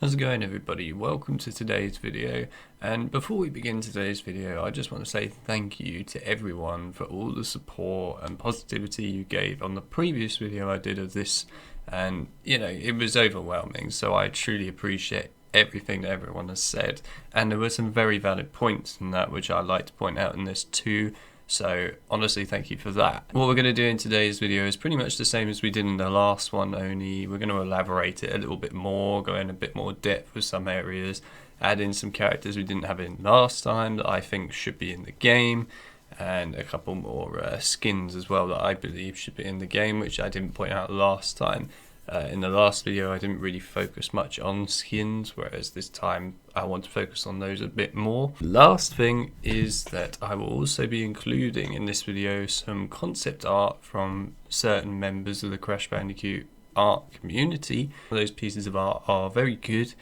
How's it going, everybody? Welcome to today's video, and before we begin today's video I just want to say thank you to everyone for all the support and positivity you gave on the previous video I did of this, and it was overwhelming, so I truly appreciate everything that everyone has said, and there were some very valid points in that which I'd like to point out in this too. So honestly, thank you for that. What we're going to do in today's video is pretty much the same as we did in the last one, only we're going to elaborate it a little bit more, go in a bit more depth with some areas, add in some characters we didn't have in last time that I think should be in the game, and a couple more skins as well that I believe should be in the game, which I didn't point out last time. In the last video I didn't really focus much on skins, whereas this time I want to focus on those a bit more. Last thing is that I will also be including in this video some concept art from certain members of the Crash Bandicoot art community. Those pieces of art are very good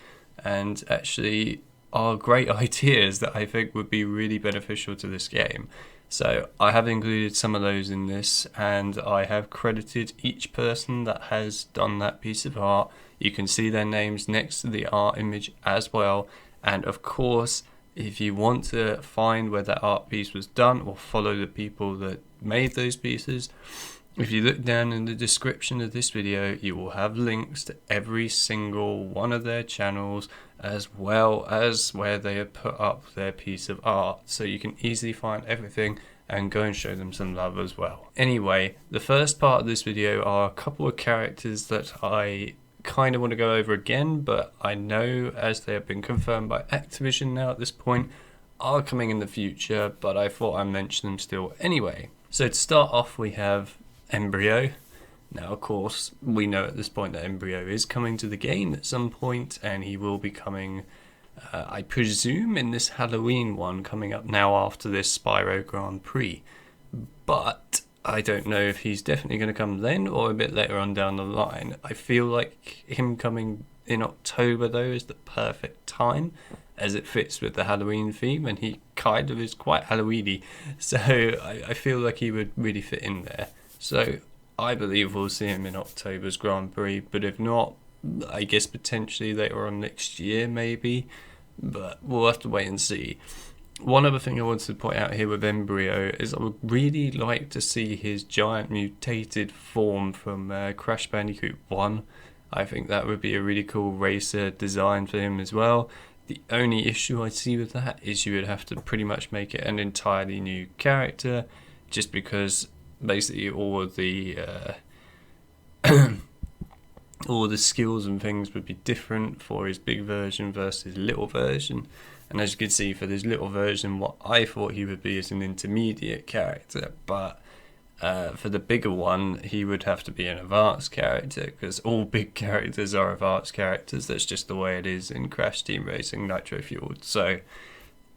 and actually are great ideas that I think would be really beneficial to this game. So I have included some of those in this, and I have credited each person that has done that piece of art. You can see their names next to the art image as well, and of course if you want to find where that art piece was done or follow the people that made those pieces, if you look down in the description of this video, you will have links to every single one of their channels, as well as where they have put up their piece of art, so you can easily find everything and go and show them some love as well. Anyway, the first part of this video are a couple of characters that I kind of want to go over again, but I know as they have been confirmed by Activision now at this point, are coming in the future, but I thought I'd mention them still anyway. So to start off, we have Embryo. Now of course we know at this point that Embryo is coming to the game at some point, and he will be coming I presume in this Halloween one coming up now after this Spyro Grand Prix, but I don't know if he's definitely going to come then or a bit later on down the line. I feel like him coming in October though is the perfect time, as it fits with the Halloween theme and he kind of is quite Halloweeny, so I feel like he would really fit in there. So I believe we'll see him in October's Grand Prix, but if not, I guess potentially later on next year maybe, but we'll have to wait and see. One other thing I wanted to point out here with Embryo is I would really like to see his giant mutated form from Crash Bandicoot 1. I think that would be a really cool racer design for him as well. The only issue I see with that is you would have to pretty much make it an entirely new character, just because basically all of the all the skills and things would be different for his big version versus little version. And as you can see, for this little version, what I thought he would be is an intermediate character, but for the bigger one he would have to be an advanced character, because all big characters are advanced characters. That's just the way it is in Crash Team Racing Nitro-Fueled. So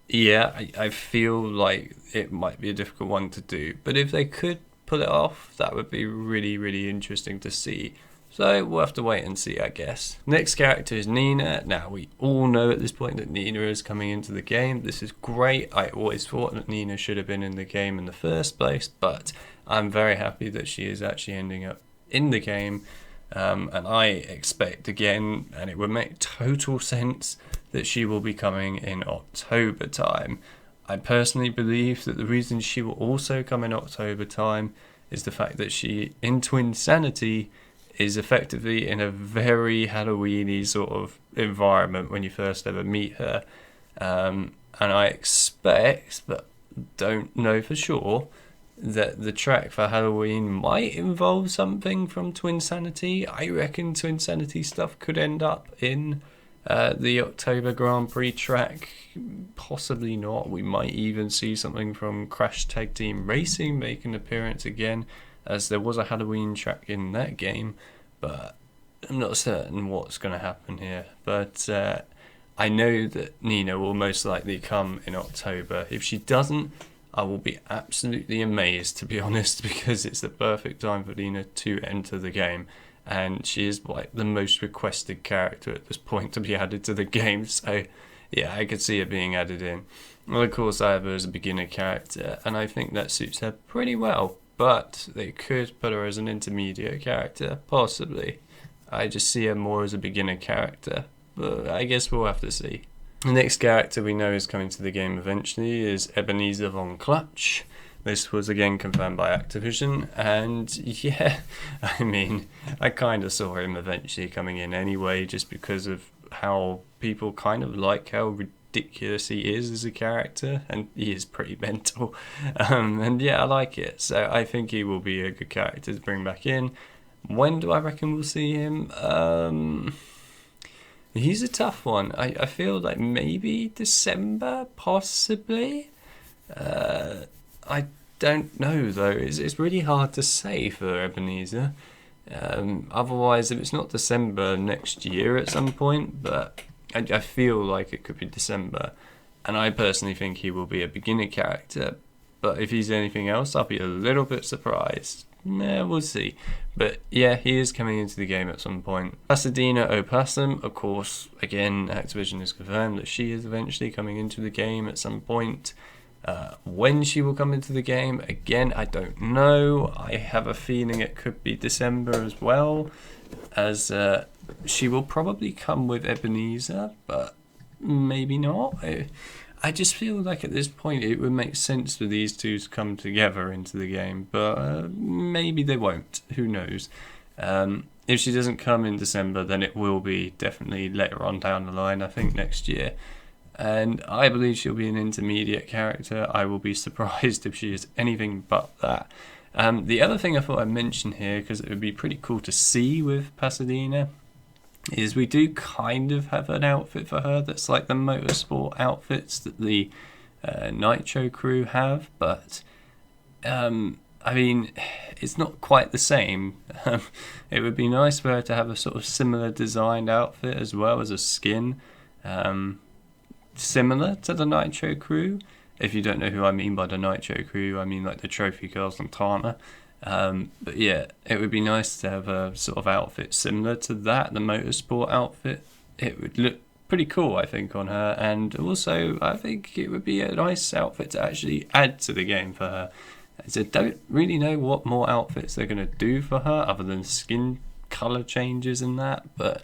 yeah, I feel like it might be a difficult one to do, but if they could pull it off, that would be really interesting to see. So we'll have to wait and see, I guess. Next character is Nina. Now we all know at this point that Nina is coming into the game. This is great. I always thought that Nina should have been in the game in the first place, but I'm very happy that she is actually ending up in the game. And I expect again, and it would make total sense, that she will be coming in October time. I personally believe that the reason she will also come in October time is the fact that she, in Twinsanity, is effectively in a very Halloweeny sort of environment when you first ever meet her. And I expect, but don't know for sure, that the track for Halloween might involve something from Twinsanity. I reckon Twinsanity stuff could end up in the October Grand Prix track. Possibly not. We might even see something from Crash Team Racing make an appearance again, as there was a Halloween track in that game, but I'm not certain what's going to happen here. But I know that Nina will most likely come in October. If she doesn't, I will be absolutely amazed, to be honest, because it's the perfect time for Nina to enter the game, and she is like the most requested character at this point to be added to the game, so yeah, I could see it being added in. Well, of course I have her as a beginner character, and I think that suits her pretty well, but they could put her as an intermediate character, possibly. I just see her more as a beginner character, but I guess we'll have to see. The next character we know is coming to the game eventually is Ebenezer Von Clutch. This was again confirmed by Activision, and yeah, I mean, I kind of saw him eventually coming in anyway, just because of how people kind of like how ridiculous he is as a character, and he is pretty mental. And yeah, I like it, so I think he will be a good character to bring back in. When do I reckon we'll see him? He's a tough one. I feel like maybe December, possibly. I don't know though. It's really hard to say for Ebenezer. Otherwise, if it's not December, next year at some point. But I feel like it could be December, and I personally think he will be a beginner character. But if he's anything else, I'll be a little bit surprised. Nah, we'll see. But yeah, he is coming into the game at some point. Pasadena O'Possum, of course, again, Activision has confirmed that she is eventually coming into the game at some point. When she will come into the game, again, I don't know. I have a feeling it could be December as well, as she will probably come with Ebenezer, but maybe not. I just feel like at this point it would make sense for these two to come together into the game, but maybe they won't. Who knows? If she doesn't come in December, then it will be definitely later on down the line, I think next year. And I believe she'll be an intermediate character. I will be surprised if she is anything but that. The other thing I thought I'd mention here, because it would be pretty cool to see with Pasadena, is we do kind of have an outfit for her that's like the motorsport outfits that the Nitro crew have, but I mean, it's not quite the same. It would be nice for her to have a sort of similar designed outfit as well as a skin, similar to the Nitro crew. If you don't know who I mean by the Nitro crew, I mean like the Trophy Girls and Tana. But yeah, it would be nice to have a sort of outfit similar to that, the motorsport outfit. It would look pretty cool, I think, on her, and also I think it would be a nice outfit to actually add to the game for her. So I don't really know what more outfits they're going to do for her other than skin colour changes and that, but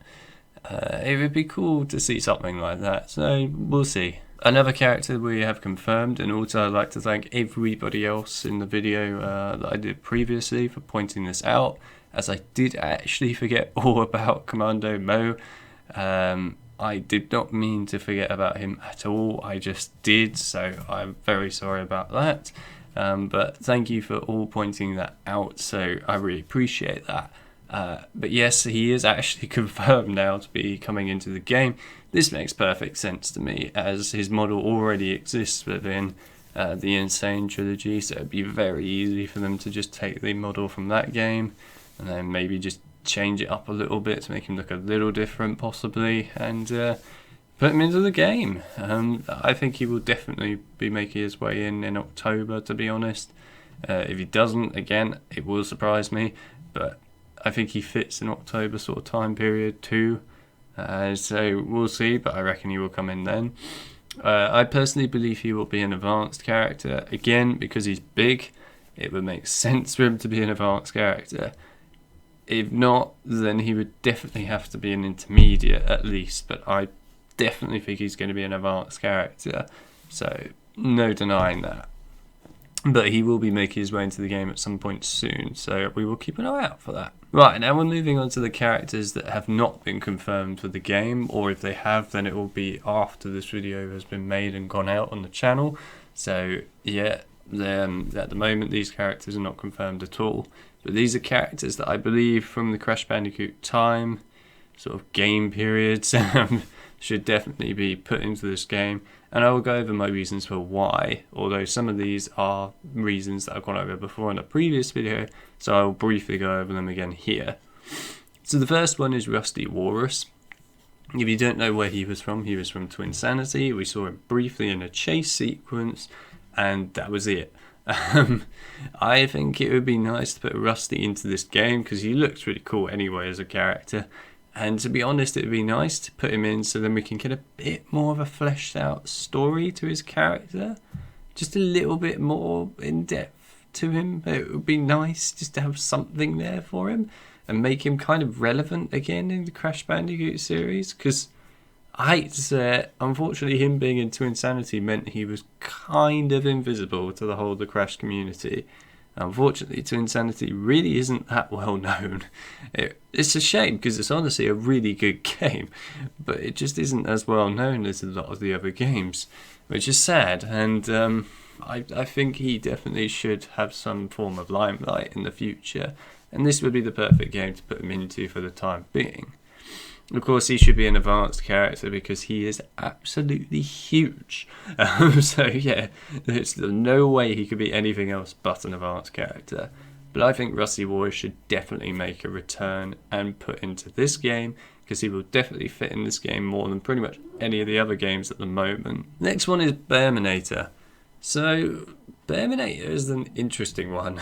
it would be cool to see something like that, so we'll see. Another character we have confirmed, and also I'd like to thank everybody else in the video that I did previously for pointing this out, as I did actually forget all about Komando Moe. I did not mean to forget about him at all, I just did, so I'm very sorry about that. But thank you for all pointing that out, so I really appreciate that. But yes, he is actually confirmed now to be coming into the game. This makes perfect sense to me, as his model already exists within the Insane trilogy, so it'd be very easy for them to just take the model from that game and then maybe just change it up a little bit to make him look a little different possibly, and put him into the game. I think he will definitely be making his way in October, to be honest. If he doesn't, again, it will surprise me, but I think he fits an October sort of time period too. So we'll see, but I reckon he will come in then. I personally believe he will be an advanced character. Again, because he's big, it would make sense for him to be an advanced character. If not, then he would definitely have to be an intermediate at least, but I definitely think he's going to be an advanced character, so no denying that. But he will be making his way into the game at some point soon, so we will keep an eye out for that. Right, now we're moving on to the characters that have not been confirmed for the game, or if they have, then it will be after this video has been made and gone out on the channel. So yeah, at the moment these characters are not confirmed at all. But these are characters that I believe from the Crash Bandicoot time, sort of game periods, should definitely be put into this game. And I will go over my reasons for why, although some of these are reasons that I've gone over before in a previous video, so I will briefly go over them again here. So the first one is Rusty Walrus. If you don't know where he was from Twinsanity. We saw him briefly in a chase sequence, and that was it. I think it would be nice to put Rusty into this game, because he looks really cool anyway as a character. And to be honest, it would be nice to put him in so then we can get a bit more of a fleshed out story to his character. Just a little bit more in depth to him. It would be nice just to have something there for him and make him kind of relevant again in the Crash Bandicoot series. Because I hate to say it, unfortunately him being into Insanity meant he was kind of invisible to the whole of the Crash community. Unfortunately, To Insanity really isn't that well known. It's a shame because it's honestly a really good game, but it just isn't as well known as a lot of the other games, which is sad. And I think he definitely should have some form of limelight in the future, and this would be the perfect game to put him into for the time being. Of course, he should be an advanced character because he is absolutely huge. So yeah, there's no way he could be anything else but an advanced character. But I think Rusty Warrior should definitely make a return and put into this game, because he will definitely fit in this game more than pretty much any of the other games at the moment. Next one is Bearminator. So Bearminator is an interesting one.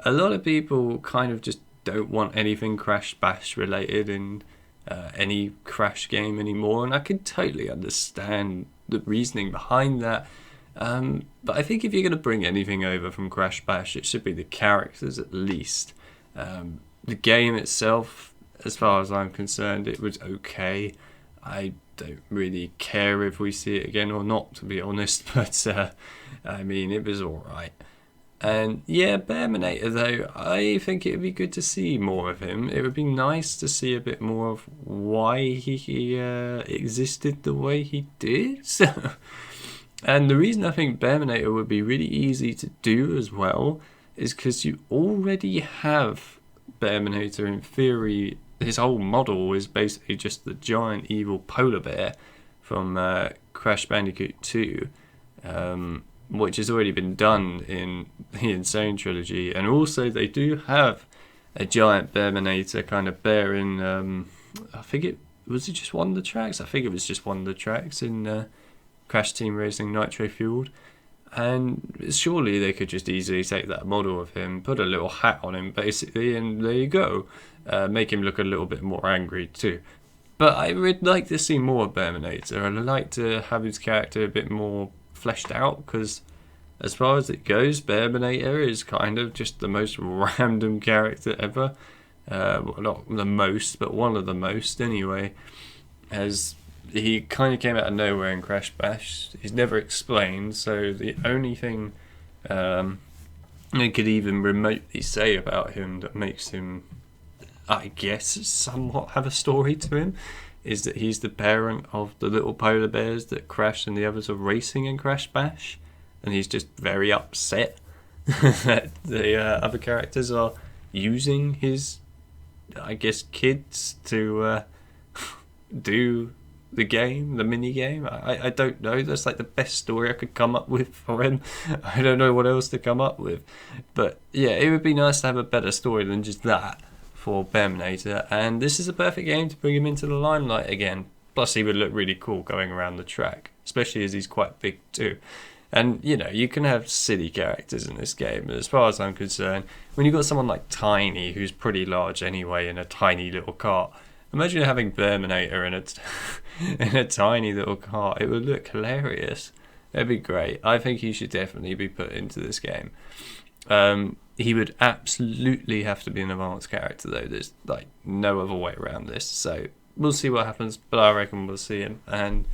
A lot of people kind of just don't want anything Crash Bash related in any Crash game anymore, and I can totally understand the reasoning behind that. But I think if you're going to bring anything over from Crash Bash, it should be the characters at least. The game itself, as far as I'm concerned, it was okay. I don't really care if we see it again or not, to be honest, but I mean, it was alright. And yeah, Bearminator though, I think it would be good to see more of him. It would be nice to see a bit more of why he existed the way he did. And the reason I think Bearminator would be really easy to do as well is because you already have Bearminator in theory. His whole model is basically just the giant evil polar bear from Crash Bandicoot 2. Which has already been done in the Insane trilogy, and also they do have a giant Bearminator kind of bear in I think it was just one of the tracks. I think it was just one of the tracks in Crash Team Racing Nitro-Fueled, and surely they could just easily take that model of him, put a little hat on him basically, and there you go. Make him look a little bit more angry too. But I would like to see more of Bearminator. I'd like to have his character a bit more fleshed out, because as far as it goes, Bearminator is kind of just the most random character ever. Well, not the most, but one of the most anyway, as he kind of came out of nowhere in Crash Bash. He's never explained, so the only thing I could even remotely say about him that makes him, I guess, somewhat have a story to him is that he's the parent of the little polar bears that Crash and the others are racing in Crash Bash, and he's just very upset that the other characters are using his, I guess, kids to do the game, the mini game. I don't know. That's like the best story I could come up with for him. I don't know what else to come up with, but yeah, it would be nice to have a better story than just that for Bearminator, and this is a perfect game to bring him into the limelight again. Plus he would look really cool going around the track, especially as he's quite big too. And you know, you can have silly characters in this game, but as far as I'm concerned, when you've got someone like Tiny, who's pretty large anyway, in a tiny little cart, imagine having Bearminator in a tiny little cart. It would look hilarious. It'd be great. I think he should definitely be put into this game. He would absolutely have to be an advanced character though. There's like no other way around this. So we'll see what happens, but I reckon we'll see him. And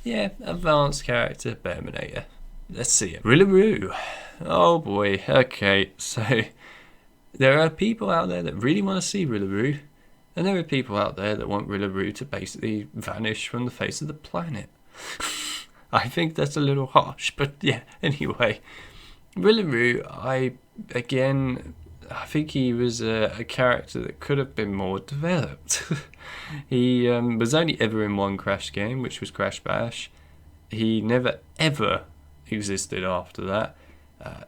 yeah, advanced character, Bearminator. Let's see him. Rilla Roo. Oh boy. Okay, so there are people out there that really want to see Rilla Roo, and there are people out there that want Rilla Roo to basically vanish from the face of the planet. I think that's a little harsh, but yeah, anyway. Rilla Roo, I think he was a character that could have been more developed. He was only ever in one Crash game, which was Crash Bash. He never ever existed after that.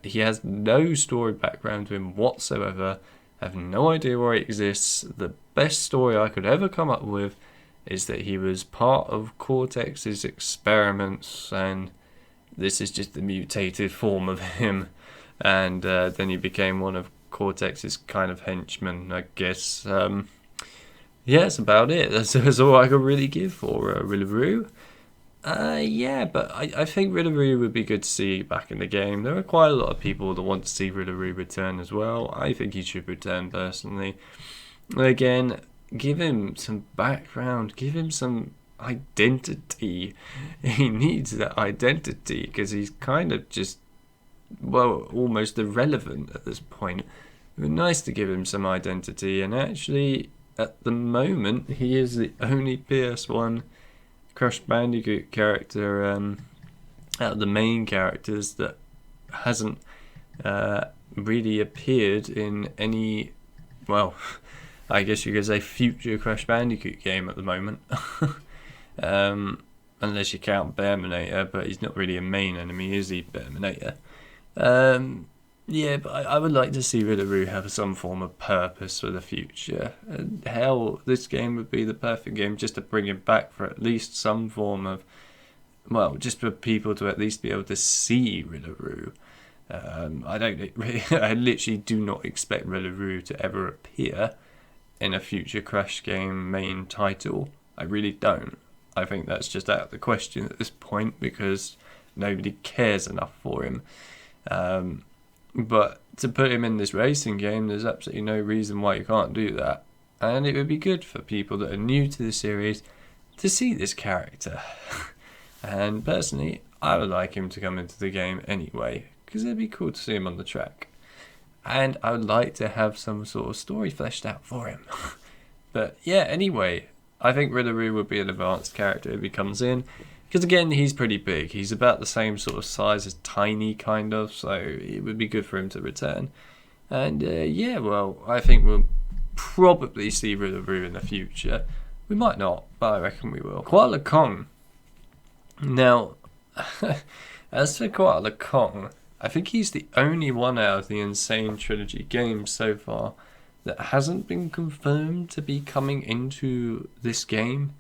He has no story background to him whatsoever. I have no idea where he exists. The best story I could ever come up with is that he was part of Cortex's experiments, and this is just the mutated form of him, and then he became one of Cortex's kind of henchmen, I guess. Yeah, that's about it. That's all I could really give for Rilla Roo. Yeah, but I think Rilla Roo would be good to see back in the game. There are quite a lot of people that want to see Rilla Roo return as well. I think he should return personally. Again, give him some background, give him some identity. He needs that identity because he's kind of just, well, almost irrelevant at this point. It would be nice to give him some identity, and actually, at the moment, he is the only PS1 Crash Bandicoot character out of the main characters that hasn't really appeared in any, well, I guess you could say future Crash Bandicoot game at the moment. Unless you count Bearminator, but he's not really a main enemy, is he, Bearminator? Yeah, but I would like to see Rilla Roo have some form of purpose for the future. Hell, this game would be the perfect game just to bring him back for at least some form of, well, just for people to at least be able to see Rilla Roo. I literally do not expect Rilla Roo to ever appear in a future Crash game main title. I really don't. I think that's just out of the question at this point because nobody cares enough for him. But to put him in this racing game, there's absolutely no reason why you can't do that. And it would be good for people that are new to the series to see this character. And personally, I would like him to come into the game anyway, because it'd be cool to see him on the track. And I would like to have some sort of story fleshed out for him. But yeah, anyway, I think Rilla Roo would be an advanced character if he comes in. Because again, he's pretty big. He's about the same sort of size as Tiny, kind of. So it would be good for him to return. And yeah, well, I think we'll probably see Rilla Roo in the future. We might not, but I reckon we will. Koala Kong. Now, as for Koala Kong, I think he's the only one out of the Insane Trilogy games so far that hasn't been confirmed to be coming into this game.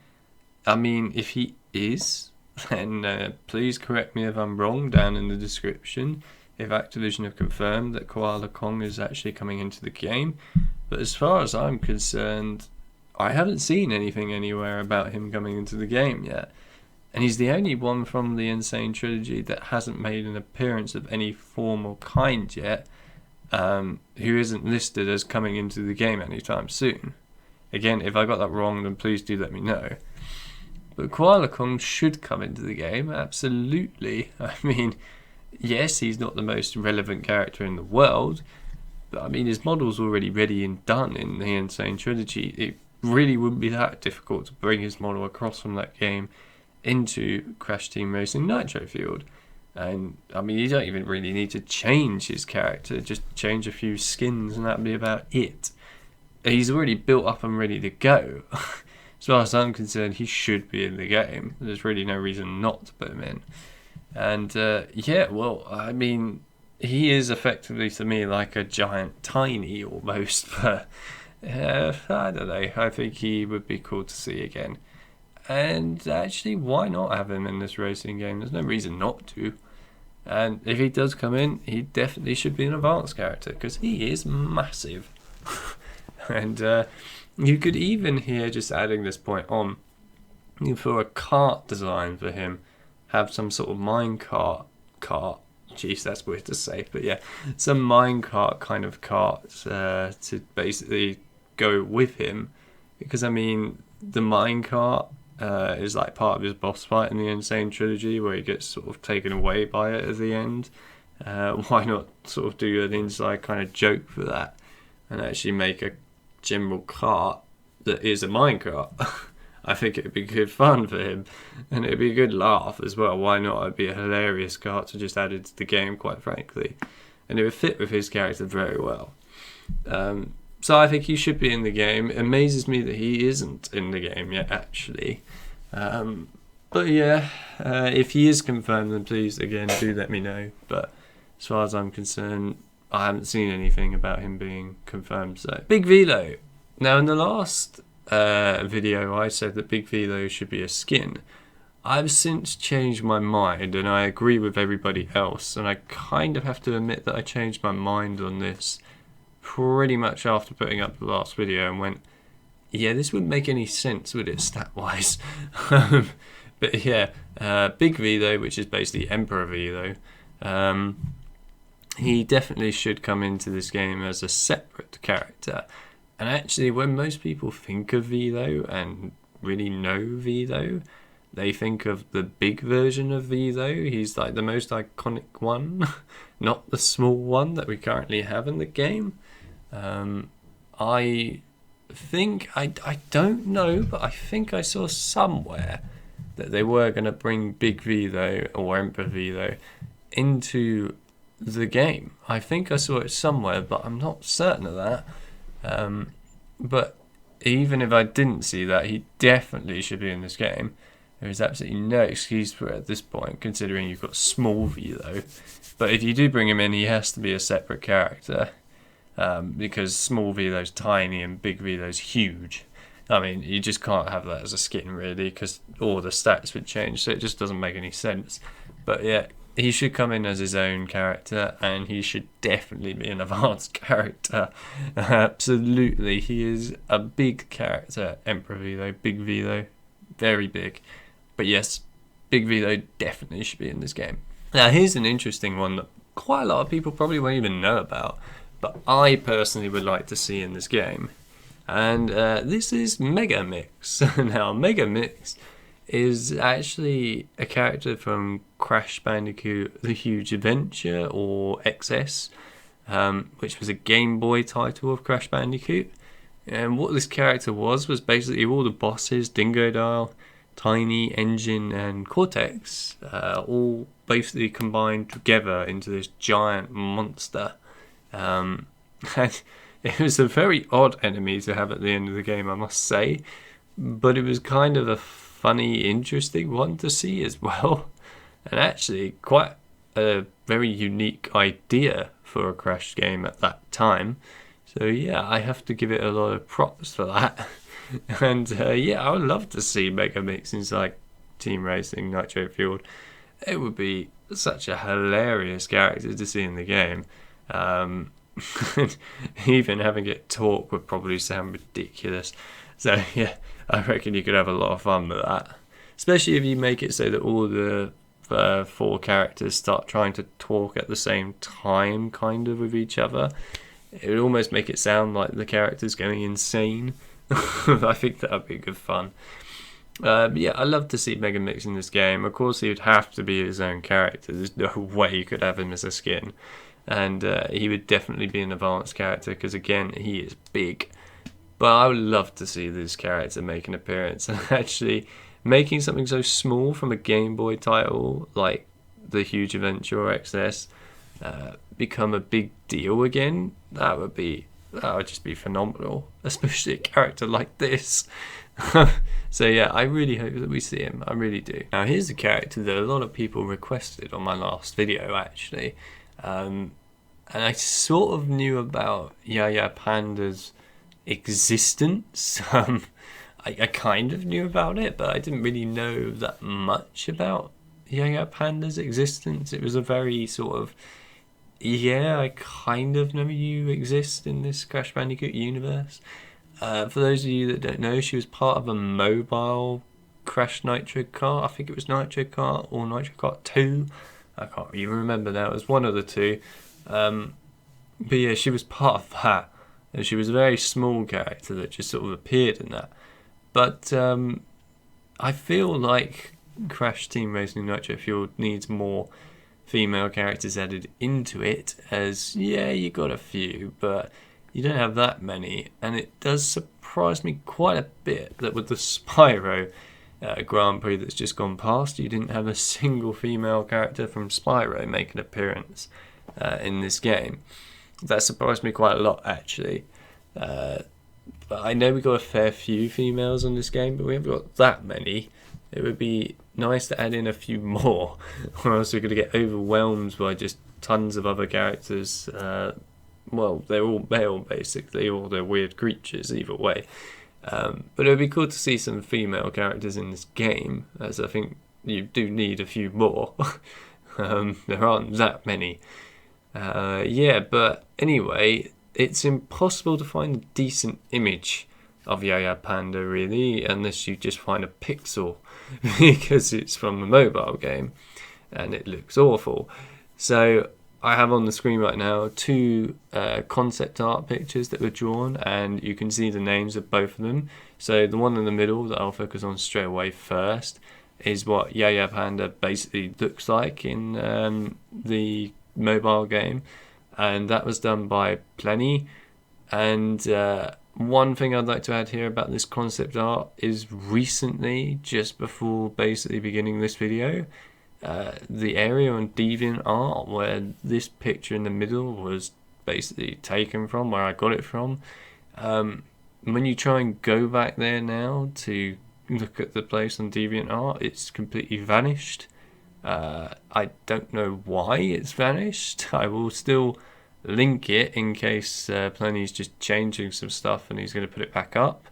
I mean, if he is, then please correct me if I'm wrong down in the description if Activision have confirmed that Koala Kong is actually coming into the game. But as far as I'm concerned, I haven't seen anything anywhere about him coming into the game yet. And he's the only one from the Insane Trilogy that hasn't made an appearance of any form or kind yet, who isn't listed as coming into the game anytime soon. Again, if I got that wrong, then please do let me know. But Koala Kong should come into the game, absolutely. I mean, yes, he's not the most relevant character in the world, but I mean, his model's already ready and done in the Insane Trilogy. It really wouldn't be that difficult to bring his model across from that game into Crash Team Racing Nitro-Fueled. And I mean, you don't even really need to change his character, just change a few skins and that'd be about it. He's already built up and ready to go. As far as I'm concerned, he should be in the game. There's really no reason not to put him in. And yeah, well, I mean, he is effectively to me like a giant Tiny almost, but I don't know, I think he would be cool to see again. And actually, why not have him in this racing game? There's no reason not to. And if he does come in, he definitely should be an advanced character, because he is massive. And you could even here, just adding this point on, for a kart design for him, have some sort of minecart cart. Jeez, that's weird to say, but yeah, some minecart kind of cart to basically go with him. Because I mean, the minecart is like part of his boss fight in the Insane Trilogy, where he gets sort of taken away by it at the end. Why not sort of do an inside kind of joke for that, and actually make a general cart that is a minecart? I think it would be good fun for him, and it would be a good laugh as well. Why not? It would be a hilarious cart to just add into the game, quite frankly, and it would fit with his character very well. So I think he should be in the game. It amazes me that he isn't in the game yet, actually. But yeah, if he is confirmed, then please, again, do let me know. But as far as I'm concerned, I haven't seen anything about him being confirmed. So, Big Velo. Now, in the last video, I said that Big Velo should be a skin. I've since changed my mind, and I agree with everybody else. And I kind of have to admit that I changed my mind on this pretty much after putting up the last video and went, yeah, this wouldn't make any sense, would it, stat-wise? But yeah, Big Velo, which is basically Emperor Velo, he definitely should come into this game as a separate character. And actually, when most people think of Velo and really know Velo. They think of the big version of Velo. He's like the most iconic one, not the small one that we currently have in the game. I think, I don't know, but I think I saw somewhere that they were going to bring Big Velo or Emperor Velo into the game. I think I saw it somewhere, but I'm not certain of that. But even if I didn't see that, he definitely should be in this game. There is absolutely no excuse for it at this point, considering you've got small Velo. But if you do bring him in, he has to be a separate character. Because small Velo's tiny and big Velo's huge. I mean, you just can't have that as a skin, really, because all the stats would change, so it just doesn't make any sense. But yeah, he should come in as his own character, and he should definitely be an advanced character. Absolutely, he is a big character, Emperor Velo, big Velo, very big. But yes, big Velo definitely should be in this game. Now, here's an interesting one that quite a lot of people probably won't even know about, but I personally would like to see in this game. And this is Mega Mix. Now, Mega Mix is actually a character from Crash Bandicoot The Huge Adventure, or XS, which was a Game Boy title of Crash Bandicoot. And what this character was basically all the bosses, Dingodile, Tiny, Engine, and Cortex, all basically combined together into this giant monster. And it was a very odd enemy to have at the end of the game, I must say, but it was kind of a funny, interesting one to see as well, and actually quite a very unique idea for a Crash game at that time. So yeah, I have to give it a lot of props for that. And yeah, I would love to see Mega Mix inside Team Racing Nitro-Fueled. It would be such a hilarious character to see in the game. Even having it talk would probably sound ridiculous. So yeah, I reckon you could have a lot of fun with that. Especially if you make it so that all the 4 characters start trying to talk at the same time, kind of, with each other. It would almost make it sound like the character's going insane. I think that would be good fun. But yeah, I'd love to see Mega Mix in this game. Of course, he would have to be his own character. There's no way you could have him as a skin. And he would definitely be an advanced character because, again, he is big. But I would love to see this character make an appearance. And actually, making something so small from a Game Boy title like The Huge Adventure or XS become a big deal again, that would just be phenomenal. Especially a character like this. So yeah, I really hope that we see him. I really do. Now, here's a character that a lot of people requested on my last video, actually. And I sort of knew about Yaya Panda's existence. I kind of knew about it, but I didn't really know that much about Yaya Panda's existence. It was a very sort of, yeah, I kind of know you exist in this Crash Bandicoot universe. For those of you that don't know, she was part of a mobile Crash Nitro Kart. I think it was Nitro Kart or Nitro Kart 2. I can't even remember now. It was one of the two. But yeah, she was part of that. And she was a very small character that just sort of appeared in that. But I feel like Crash Team Racing Nitro-Fueled needs more female characters added into it. As, yeah, you got a few, but you don't have that many. And it does surprise me quite a bit that with the Spyro Grand Prix that's just gone past, you didn't have a single female character from Spyro make an appearance in this game. That surprised me quite a lot, actually. But I know we got a fair few females on this game, but we haven't got that many. It would be nice to add in a few more, or else we're going to get overwhelmed by just tons of other characters. Well, they're all male, basically, or they're weird creatures, either way. But it would be cool to see some female characters in this game, as I think you do need a few more. There aren't that many. Yeah, but anyway, it's impossible to find a decent image of Yaya Panda, really, unless you just find a pixel, because it's from a mobile game, and it looks awful. So I have on the screen right now two concept art pictures that were drawn, and you can see the names of both of them. So the one in the middle that I'll focus on straight away first is what Yaya Panda basically looks like in the mobile game, and that was done by Plenty. And one thing I'd like to add here about this concept art is recently, just before basically beginning this video, the area on DeviantArt where this picture in the middle was basically taken from, where I got it from, when you try and go back there now to look at the place on DeviantArt, it's completely vanished. I don't know why it's vanished. I will still link it in case Plenty's just changing some stuff and he's going to put it back up.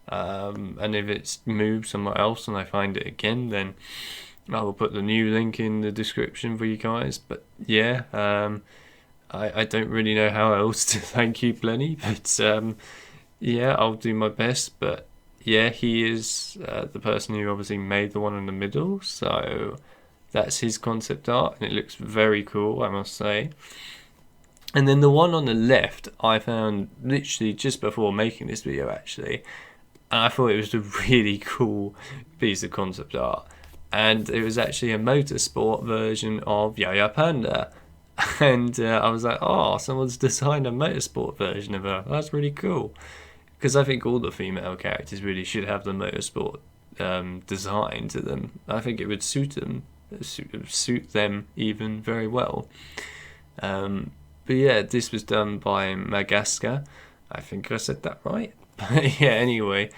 And if it's moved somewhere else and I find it again, then I will put the new link in the description for you guys. But yeah, I don't really know how else to thank you, Plenty. But yeah, I'll do my best. But yeah, he is the person who obviously made the one in the middle, so that's his concept art, and it looks very cool, I must say. And then the one on the left I found literally just before making this video, actually, and I thought it was a really cool piece of concept art, and it was actually a motorsport version of Yaya Panda. And I was like, oh, someone's designed a motorsport version of her. That's really cool. Because I think all the female characters really should have the motorsport design to them. I think it would suit them even very well. But yeah, this was done by Magaska. I think I said that right. But yeah, anyway,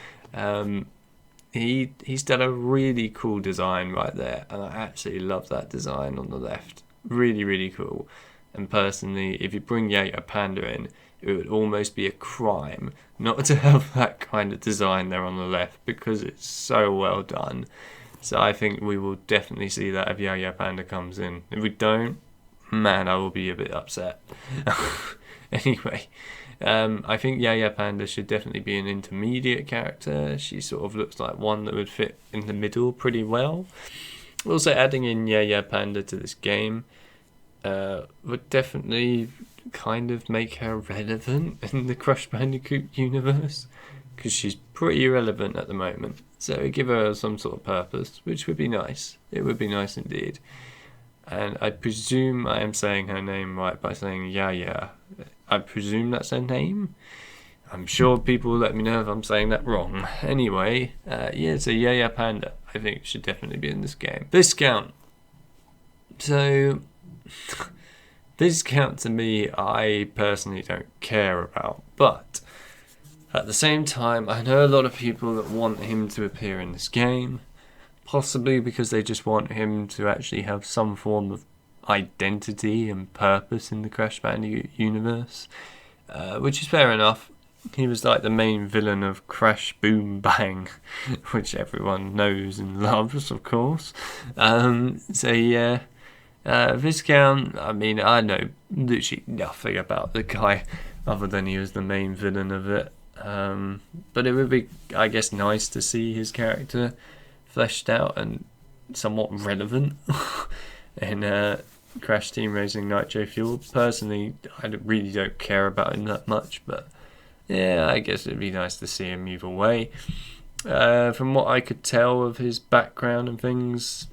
he's done a really cool design right there, and I absolutely love that design on the left. Really, really cool. And personally, if you bring Yaya Panda in, it would almost be a crime not to have that kind of design there on the left, because it's so well done. So I think we will definitely see that if Yaya Panda comes in. If we don't, man, I will be a bit upset. Anyway, I think Yaya Panda should definitely be an intermediate character. She sort of looks like one that would fit in the middle pretty well. Also, adding in Yaya Panda to this game would definitely kind of make her relevant in the Crash Bandicoot universe, because she's pretty relevant at the moment. So give her some sort of purpose, which would be nice. It would be nice indeed. And I presume I am saying her name right by saying Yaya. I presume that's her name. I'm sure people will let me know if I'm saying that wrong. Anyway, yeah, so Yaya Panda, I think, should definitely be in this game. Viscount. So, Viscount to me, I personally don't care about. But, at the same time, I know a lot of people that want him to appear in this game. Possibly because they just want him to actually have some form of identity and purpose in the Crash Bandicoot universe. Which is fair enough. He was like the main villain of Crash Boom Bang, which everyone knows and loves, of course. So yeah, Viscount, I mean, I know literally nothing about the guy other than he was the main villain of it. But it would be, I guess, nice to see his character fleshed out and somewhat relevant in Crash Team Racing Nitro-Fueled. Personally, I really don't care about him that much, but yeah, I guess it'd be nice to see him either way. From what I could tell of his background and things,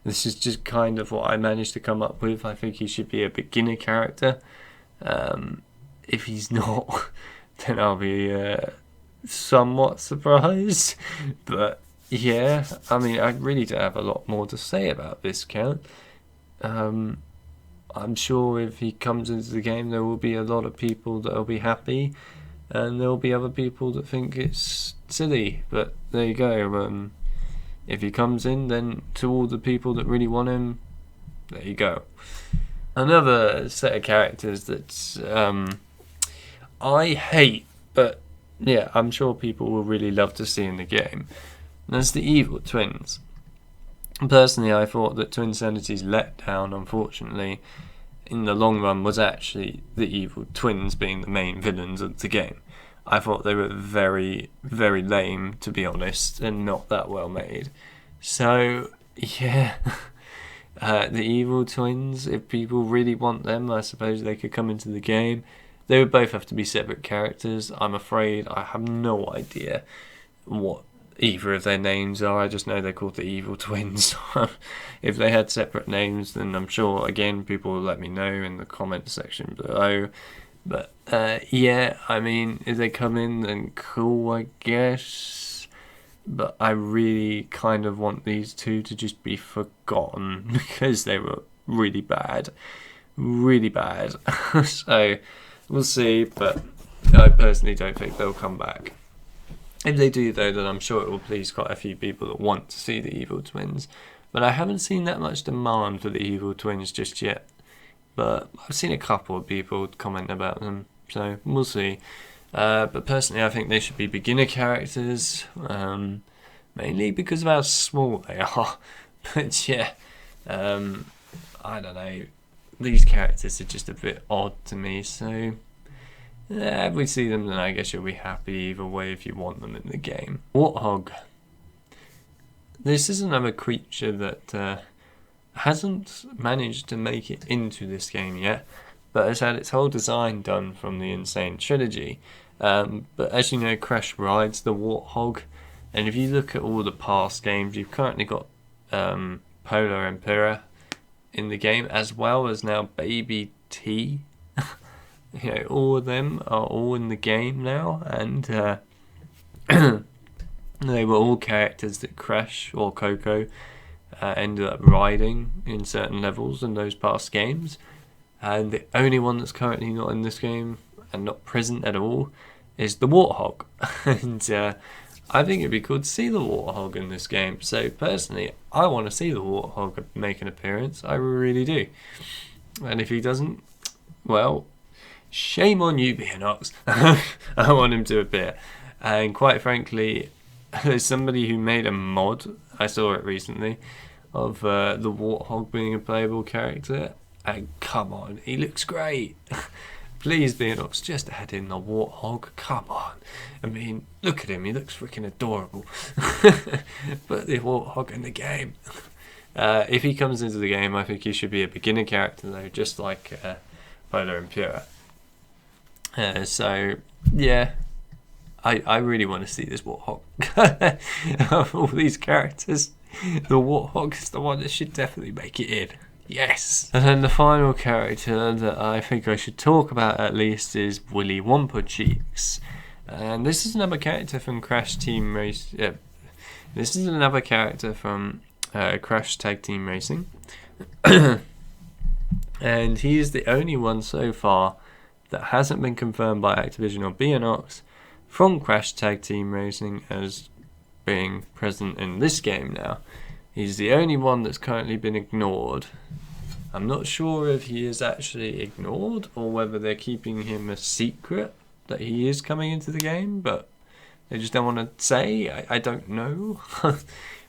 this is just kind of what I managed to come up with. I think he should be a beginner character. If he's not, then I'll be somewhat surprised. But yeah, I mean, I really don't have a lot more to say about Viscount. I'm sure if he comes into the game, there will be a lot of people that will be happy, and there will be other people that think it's silly. But there you go. If he comes in, then to all the people that really want him, there you go. Another set of characters that I hate, but yeah, I'm sure people will really love to see in the game. And that's the Evil Twins. Personally, I thought that Twin Sanity's letdown, unfortunately, in the long run, was actually the Evil Twins being the main villains of the game. I thought they were very, very lame, to be honest, and not that well made. So, yeah. The evil twins, if people really want them, I suppose they could come into the game. They would both have to be separate characters. I'm afraid I have no idea what either of their names are. I just know they're called the evil twins. If they had separate names, then I'm sure, again, people will let me know in the comments section below. But yeah, I mean, if they come in, then cool, I guess. But I really kind of want these two to just be forgotten because they were really bad. Really bad. So, we'll see, but I personally don't think they'll come back. If they do, though, then I'm sure it will please quite a few people that want to see the evil twins. But I haven't seen that much demand for the evil twins just yet. But I've seen a couple of people comment about them, so we'll see. But personally, I think they should be beginner characters, mainly because of how small they are. But yeah, I don't know. These characters are just a bit odd to me, so yeah, if we see them, then I guess you'll be happy either way if you want them in the game. Warthog. This is another creature that hasn't managed to make it into this game yet, but has had its whole design done from the Insane Trilogy. But as you know, Crash rides the Warthog, and if you look at all the past games, you've currently got Polar Emperor in the game, as well as now Baby T. You know, all of them are all in the game now, and they were all characters that Crash or Coco ended up riding in certain levels in those past games. And the only one that's currently not in this game and not present at all is the Warthog. And I think it'd be cool to see the Warthog in this game. So personally, I want to see the Warthog make an appearance. I really do. And if he doesn't, well, shame on you, Bearminator. I want him to appear. And quite frankly, there's somebody who made a mod, I saw it recently, of the Warthog being a playable character. And come on, he looks great. Please, Bearminator, just add in the Warthog. Come on. I mean, look at him, he looks freaking adorable. But the Warthog in the game. If he comes into the game, I think he should be a beginner character, though, just like Polar Emperor. So, yeah, I really want to see this Warthog. Of all these characters, the Warthog is the one that should definitely make it in. Yes! And then the final character that I think I should talk about at least is Willie Wumpa Cheeks. And this is another character from Crash Team Racing. This is another character from Crash Tag Team Racing. And he is the only one so far that hasn't been confirmed by Activision or Bearminator from Crash Tag Team Racing as being present in this game now. He's the only one that's currently been ignored. I'm not sure if he is actually ignored or whether they're keeping him a secret that he is coming into the game, but they just don't want to say. I don't know.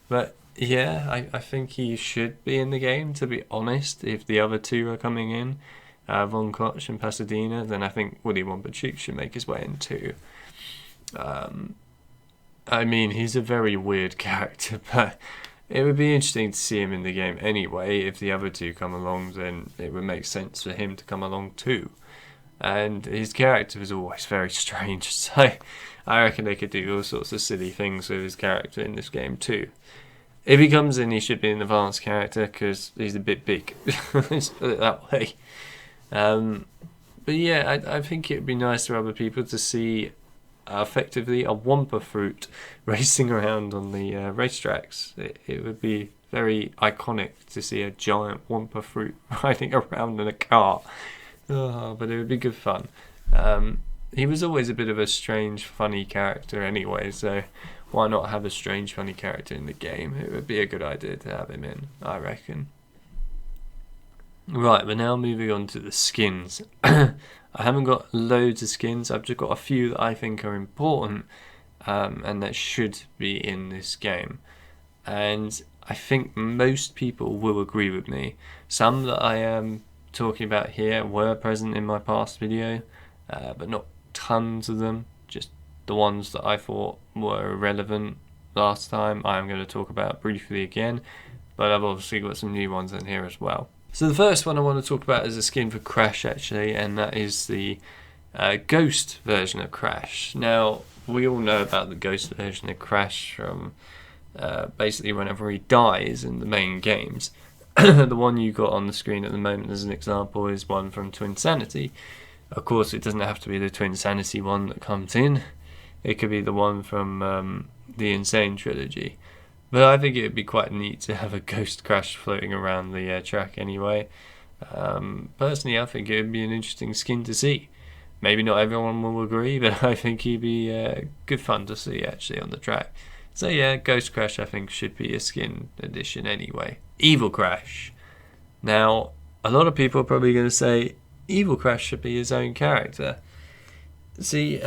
But yeah, I think he should be in the game, to be honest. If the other two are coming in, Von Clutch and Pasadena, then I think Willie Wumpa Cheeks should make his way in too. I mean, he's a very weird character, but it would be interesting to see him in the game anyway. If the other two come along, then it would make sense for him to come along too. And his character is always very strange, so I reckon they could do all sorts of silly things with his character in this game too. If he comes in, he should be an advanced character because he's a bit big. Let's put it that way. But yeah, I think it would be nice for other people to see effectively a Wumpa fruit racing around on the racetracks. It would be very iconic to see a giant Wumpa fruit riding around in a car. Oh, but it would be good fun. He was always a bit of a strange, funny character anyway, so why not have a strange, funny character in the game? It would be a good idea to have him in, I reckon. Right, we're now moving on to the skins. I haven't got loads of skins, I've just got a few that I think are important and that should be in this game. And I think most people will agree with me. Some that I am talking about here were present in my past video, but not tons of them, just the ones that I thought were relevant last time I'm going to talk about briefly again. but I've obviously got some new ones in here as well. So the first one I want to talk about is a skin for Crash, actually, and that is the Ghost version of Crash. Now, we all know about the Ghost version of Crash from basically whenever he dies in the main games. The one you got on the screen at the moment as an example is one from Twinsanity. Of course, it doesn't have to be the Twinsanity one that comes in. It could be the one from the Insane trilogy. But I think it would be quite neat to have a Ghost Crash floating around the track anyway. Personally, I think it would be an interesting skin to see. Maybe not everyone will agree, but I think he'd be good fun to see actually on the track. So yeah, Ghost Crash I think should be a skin addition anyway. Evil Crash. Now, a lot of people are probably going to say Evil Crash should be his own character. See,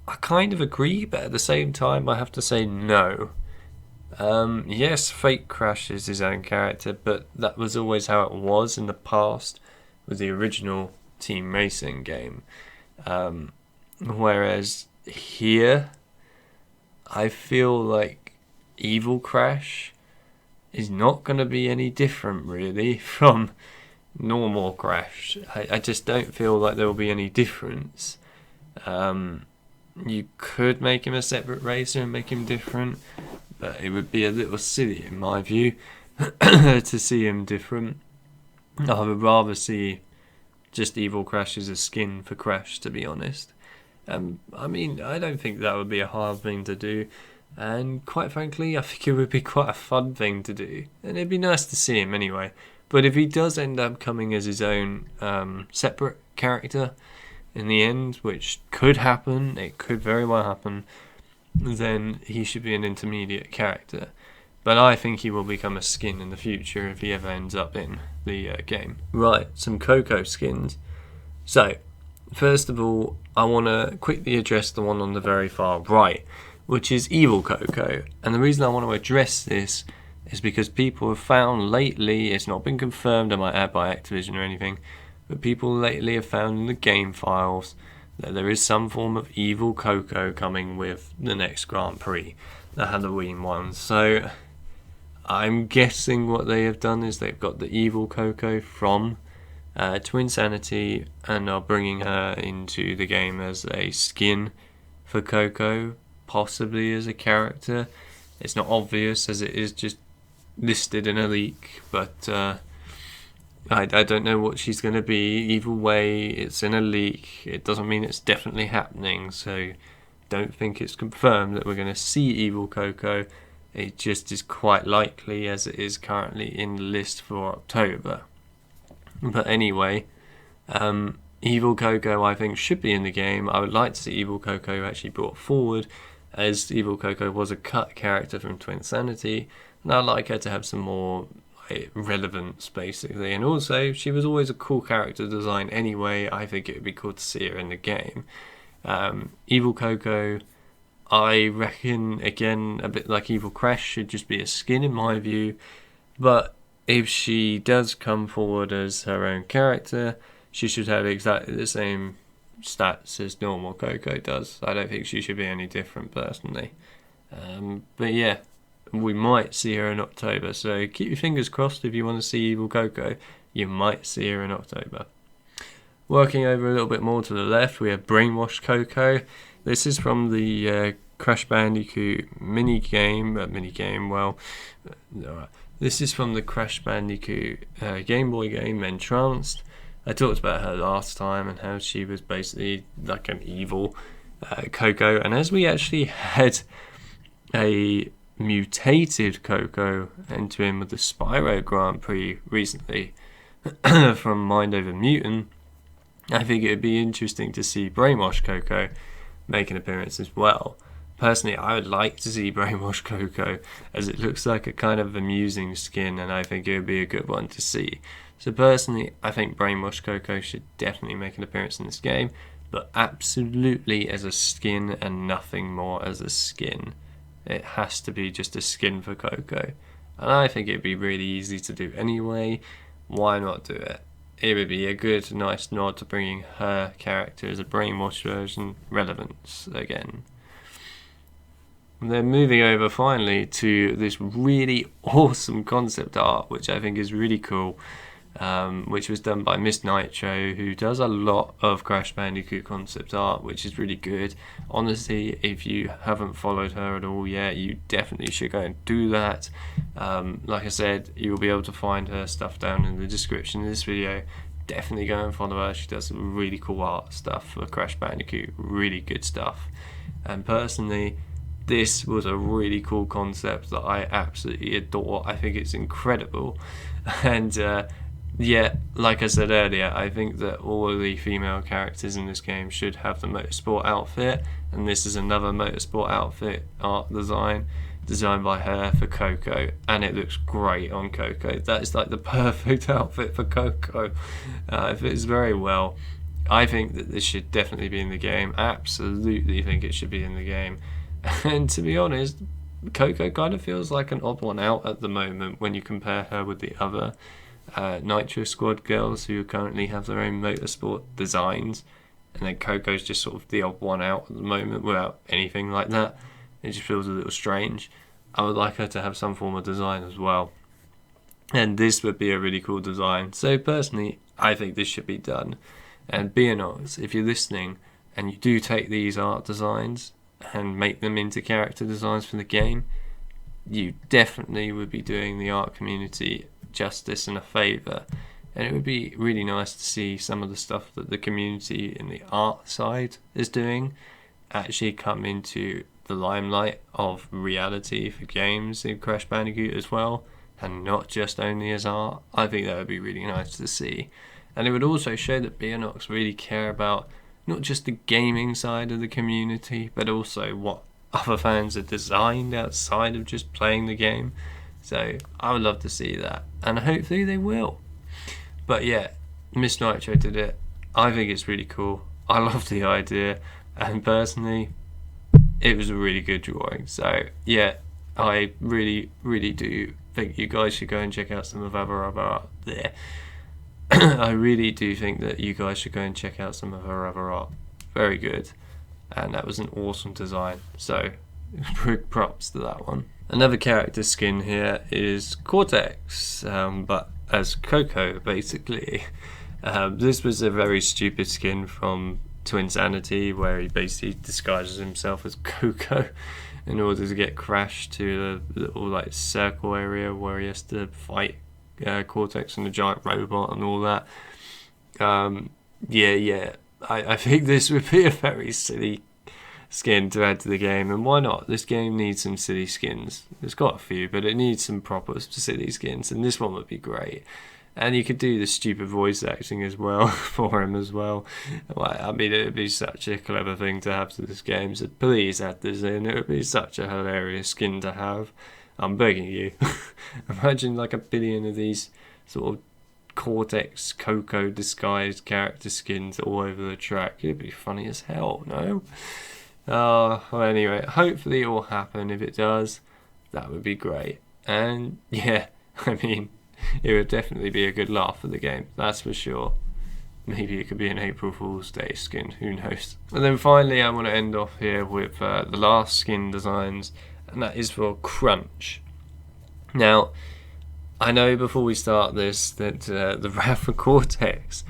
I kind of agree, but at the same time I have to say no. Yes, Fake Crash is his own character, but that was always how it was in the past with the original Team Racing game. Whereas here, I feel like Evil Crash is not going to be any different really from normal Crash. I just don't feel like there will be any difference. You could make him a separate racer and make him different, but it would be a little silly in my view to see him different. I would rather see just Evil Crash as a skin for Crash, to be honest. I mean, I don't think that would be a hard thing to do, and quite frankly, I think it would be quite a fun thing to do, and it'd be nice to see him anyway. But if he does end up coming as his own separate character in the end, which could happen, it could very well happen, then he should be an intermediate character. But I think he will become a skin in the future if he ever ends up in the game. Right, some Coco skins. So, first of all, I want to quickly address the one on the very far right, which is Evil Coco. And the reason I want to address this is because people have found lately, it's not been confirmed, I might add by Activision or anything, but people lately have found in the game files that there is some form of Evil Coco coming with the next Grand Prix, the Halloween one. So I'm guessing what they have done is they've got the Evil Coco from Twinsanity and are bringing her into the game as a skin for Coco, possibly as a character. It's not obvious as it is just listed in a leak, but I don't know what she's going to be. Either way, it's in a leak. It doesn't mean it's definitely happening, so don't think it's confirmed that we're going to see Evil Coco. It just is quite likely as it is currently in the list for October. But anyway, Evil Coco I think should be in the game. I would like to see Evil Coco actually brought forward, as Evil Coco was a cut character from Twinsanity, and I'd like her to have some more relevance basically. And also, she was always a cool character design anyway. I think it would be cool to see her in the game. Evil Coco, I reckon, again, a bit like Evil Crash, should just be a skin in my view. But if she does come forward as her own character, she should have exactly the same stats as normal Coco does. I don't think she should be any different personally. But yeah, we might see her in October, so keep your fingers crossed. If you want to see Evil Coco, you might see her in October. Working over a little bit more to the left, we have Brainwashed Coco. This is from the Crash Bandicoot this is from the Crash Bandicoot Game Boy game, Entranced. I talked about her last time and how she was basically like an evil Coco, and as we actually had a mutated Coco enter in with the Spyro Grand Prix recently from Mind Over Mutant, I think it would be interesting to see Brainwashed Coco make an appearance as well. Personally, I would like to see Brainwashed Coco, as it looks like a kind of amusing skin, and I think it would be a good one to see. So personally, I think Brainwashed Coco should definitely make an appearance in this game, but absolutely as a skin and nothing more as a skin. It has to be just a skin for Coco, and I think it'd be really easy to do anyway. Why not do it? It would be a good, nice nod to bringing her character as a brainwashed version relevance again. then moving over finally to this really awesome concept art, which I think is really cool, which was done by Miss Nitro, who does a lot of Crash Bandicoot concept art, which is really good. Honestly, if you haven't followed her at all yet, you definitely should go and do that. Like I said, you'll be able to find her stuff down in the description of this video. Definitely go and follow her. She does some really cool art stuff for Crash Bandicoot, really good stuff. And personally, this was a really cool concept that I absolutely adore. I think it's incredible. And yeah, like I said earlier, I think that all of the female characters in this game should have the motorsport outfit, and this is another motorsport outfit art design designed by her for Coco, and it looks great on Coco. That is like the perfect outfit for Coco. It fits very well. I think that this should definitely be in the game. Absolutely think it should be in the game. And to be honest, Coco kind of feels like an odd one out at the moment when you compare her with the other Nitro Squad girls who currently have their own motorsport designs, and then Coco's just sort of the odd one out at the moment without anything like that. It just feels a little strange. I would like her to have some form of design as well, and this would be a really cool design. So personally, I think this should be done. And Bearminator, if you're listening and you do take these art designs and make them into character designs for the game, you definitely would be doing the art community justice and a favour. And it would be really nice to see some of the stuff that the community in the art side is doing actually come into the limelight of reality for games in Crash Bandicoot as well, and not just only as art. I think that would be really nice to see. And it would also show that Bearminator really care about not just the gaming side of the community, but also what other fans are designed outside of just playing the game. So I would love to see that, and hopefully they will. But yeah, Miss Nitro did it. I think it's really cool. I love the idea, and personally, it was a really good drawing. So yeah, I really do think you guys should go and check out some of her other art there. I really do think that you guys should go and check out some of her other art. Very good. And that was an awesome design. So, big props to that one. Another character skin here is Cortex, but as Coco, basically. This was a very stupid skin from Twinsanity, where he basically disguises himself as Coco in order to get Crash to the little like circle area where he has to fight Cortex and the giant robot and all that. I think this would be a very silly skin to add to the game, and why not? This game needs some silly skins. There's got a few, but it needs some proper silly skins, and this one would be great. And you could do the stupid voice acting as well for him as well. I mean, it would be such a clever thing to have to this game, so please add this in. It would be such a hilarious skin to have. I'm begging you. Imagine like a billion of these sort of Cortex Coco disguised character skins all over the track. It'd be funny as hell, no? Well, anyway, hopefully it will happen. If it does, that would be great. And yeah, I mean, it would definitely be a good laugh for the game, that's for sure. Maybe it could be an April Fool's Day skin, who knows. And then finally I want to end off here with the last skin designs, and that is for Crunch. Now, I know before we start this that the Wrath of Cortex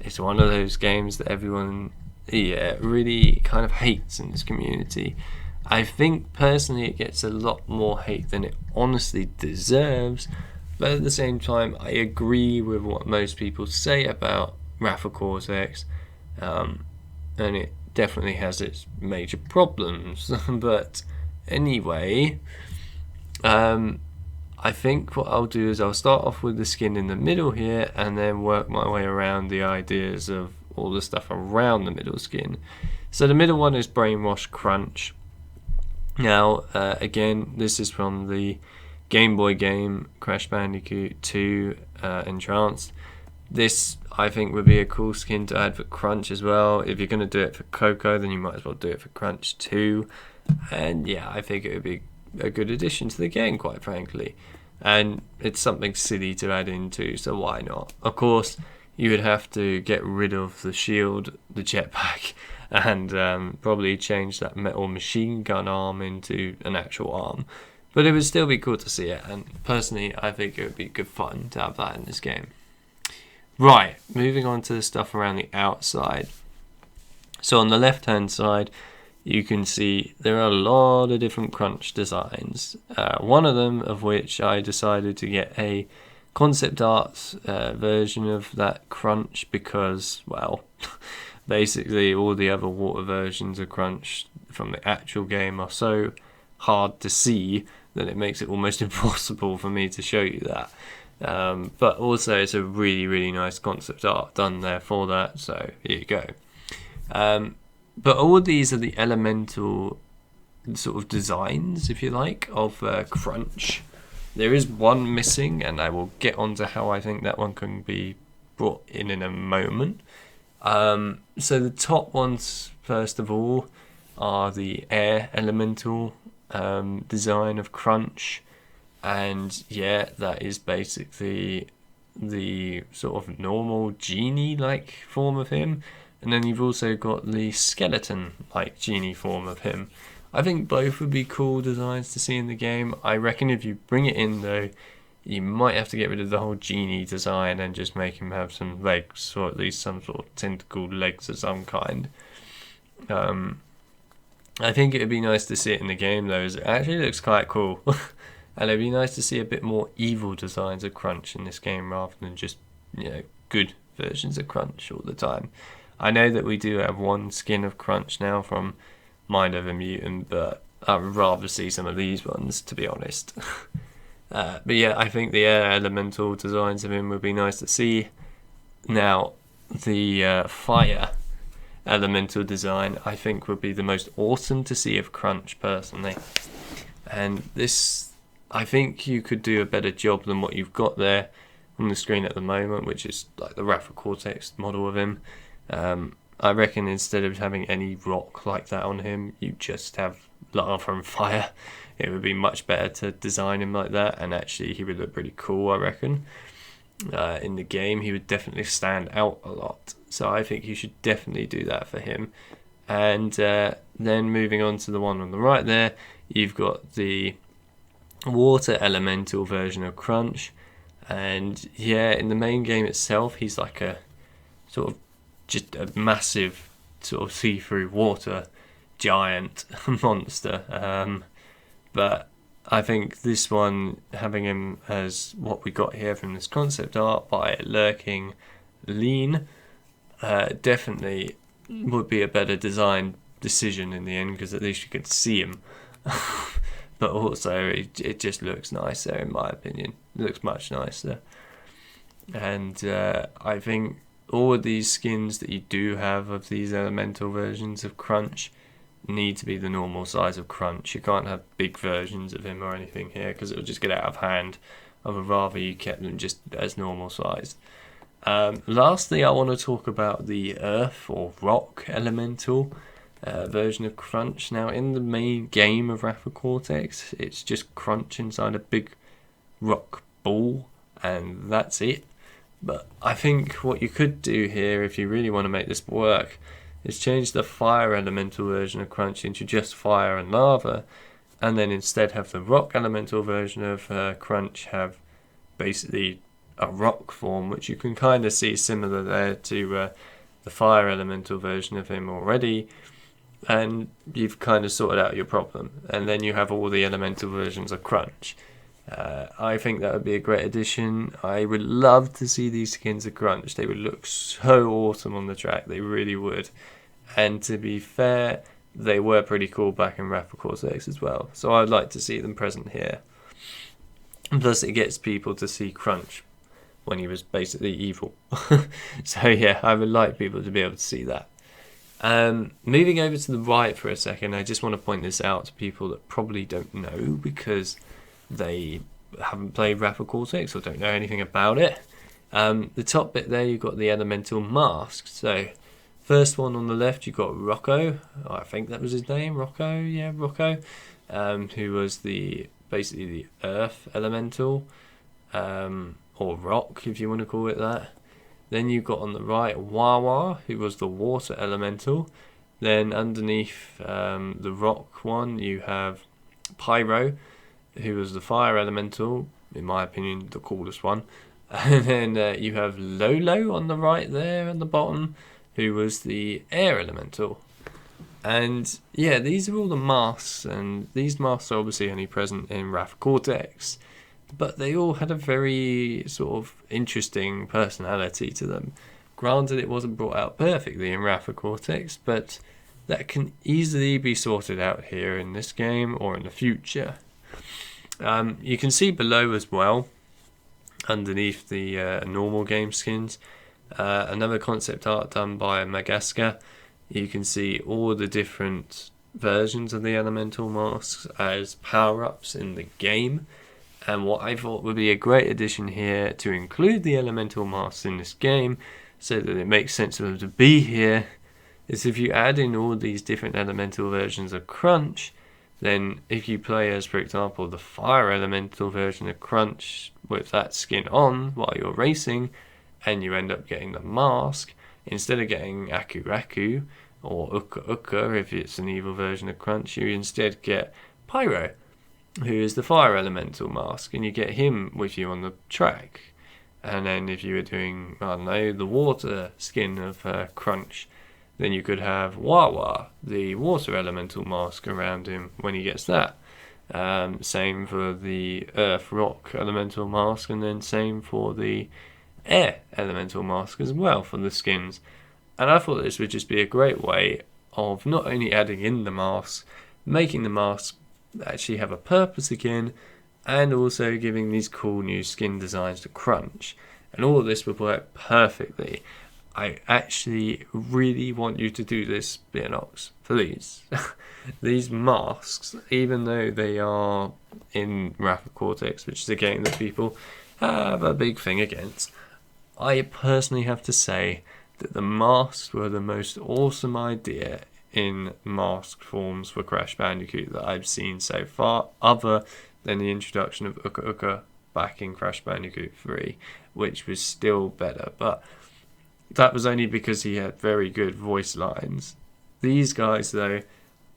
is one of those games that everyone really kind of hates in this community. I think personally it gets a lot more hate than it honestly deserves, but at the same time I agree with what most people say about Wrath of Cortex, and it definitely has its major problems. But anyway, I think what I'll do is I'll start off with the skin in the middle here and then work my way around the ideas of all the stuff around the middle skin. So the middle one is Brainwashed Crunch. Now again, this is from the Game Boy game Crash Bandicoot 2 Entranced. This I think would be a cool skin to add for Crunch as well. If you're going to do it for Coco, then you might as well do it for Crunch too. And yeah, I think it would be a good addition to the game, quite frankly. And it's something silly to add into, so why not? Of course, you would have to get rid of the shield, the jetpack, and probably change that metal machine gun arm into an actual arm. But it would still be cool to see it, and personally I think it would be good fun to have that in this game. Right, moving on to the stuff around the outside. So on the left hand side you can see there are a lot of different Crunch designs. One of them of which I decided to get a concept art version of that Crunch because, well, basically all the other water versions of Crunch from the actual game are so hard to see that it makes it almost impossible for me to show you that. But also it's a really nice concept art done there for that, so here you go. But all of these are the elemental sort of designs, if you like, of Crunch. There is one missing, and I will get on to how I think that one can be brought in a moment. So the top ones, first of all, are the air elemental design of Crunch. And yeah, that is basically the sort of normal genie-like form of him. And then you've also got the skeleton-like genie form of him. I think both would be cool designs to see in the game. I reckon if you bring it in though, you might have to get rid of the whole genie design and just make him have some legs, or at least some sort of tentacled legs of some kind. I think it would be nice to see it in the game though, as it actually looks quite cool. And it'd be nice to see a bit more evil designs of Crunch in this game rather than just, good versions of Crunch all the time. I know that we do have one skin of Crunch now from Mind of a Mutant, but I would rather see some of these ones, to be honest. But yeah, I think the air elemental designs of him would be nice to see. Now, the fire elemental design I think would be the most awesome to see of Crunch, personally. And this, I think you could do a better job than what you've got there on the screen at the moment, which is like the Rapha Cortex model of him. I reckon instead of having any rock like that on him, you just have lava and fire. It would be much better to design him like that, and actually he would look pretty cool, I reckon. In the game, he would definitely stand out a lot. So I think you should definitely do that for him. And then moving on to the one on the right there, you've got the water elemental version of Crunch. And yeah, in the main game itself, he's like a sort of just a massive sort of see-through water giant monster. But I think this one, having him as what we got here from this concept art by Lurking Lean, definitely would be a better design decision in the end, because at least you could see him. But also it just looks nicer, in my opinion. It looks much nicer. And I think all of these skins that you do have of these elemental versions of Crunch need to be the normal size of Crunch. You can't have big versions of him or anything here, because it'll just get out of hand. I would rather you kept them just as normal sized. Lastly, I want to talk about the earth or rock elemental version of Crunch. Now, in the main game of Rapha Cortex, it's just Crunch inside a big rock ball, and that's it. But I think what you could do here, if you really want to make this work, is change the fire elemental version of Crunch into just fire and lava, and then instead have the rock elemental version of Crunch have basically a rock form, which you can kind of see similar there to the fire elemental version of him already, and you've kind of sorted out your problem. And then you have all the elemental versions of Crunch. I think that would be a great addition. I would love to see these skins of Crunch. They would look so awesome on the track. They really would. And to be fair, they were pretty cool back in Rapha Cortex as well. So I'd like to see them present here. Plus it gets people to see Crunch when he was basically evil. So yeah, I would like people to be able to see that. Moving over to the right for a second, I just want to point this out to people that probably don't know, because they haven't played Rapha Cortex or don't know anything about it. The top bit there, you've got the elemental masks. So first one on the left, you've got Rocco. I think that was his name, Rocco. Yeah, Rocco. Who was basically the earth elemental, or rock, if you want to call it that. Then you've got on the right Wawa, who was the water elemental. Then underneath the rock one, you have Pyro, who was the fire elemental, in my opinion, the coolest one. And then you have Lolo on the right there at the bottom, who was the air elemental. And yeah, these are all the masks, and these masks are obviously only present in Wrath of Cortex, but they all had a very sort of interesting personality to them. Granted, it wasn't brought out perfectly in Wrath of Cortex, but that can easily be sorted out here in this game or in the future. You can see below as well, underneath the normal game skins, another concept art done by Magaska. You can see all the different versions of the elemental masks as power-ups in the game. And what I thought would be a great addition here to include the elemental masks in this game, so that it makes sense for them to be here, is if you add in all these different elemental versions of Crunch, then if you play as, for example, the fire elemental version of Crunch with that skin on while you're racing, and you end up getting the mask, instead of getting Aku Aku or Uka Uka if it's an evil version of Crunch, you instead get Pyro, who is the fire elemental mask, and you get him with you on the track. And then if you were doing, I don't know, the water skin of Crunch, then you could have Wawa, the water elemental mask, around him when he gets that. Same for the earth rock elemental mask, and then same for the air elemental mask as well for the skins. And I thought this would just be a great way of not only adding in the masks, making the masks actually have a purpose again, and also giving these cool new skin designs to Crunch. And all of this would work perfectly. I actually really want you to do this, Bearnox, please. These masks, even though they are in Wrath of Cortex, which is a game that people have a big thing against, I personally have to say that the masks were the most awesome idea in masked forms for Crash Bandicoot that I've seen so far, other than the introduction of Uka Uka back in Crash Bandicoot 3, which was still better, but that was only because he had very good voice lines. These guys, though,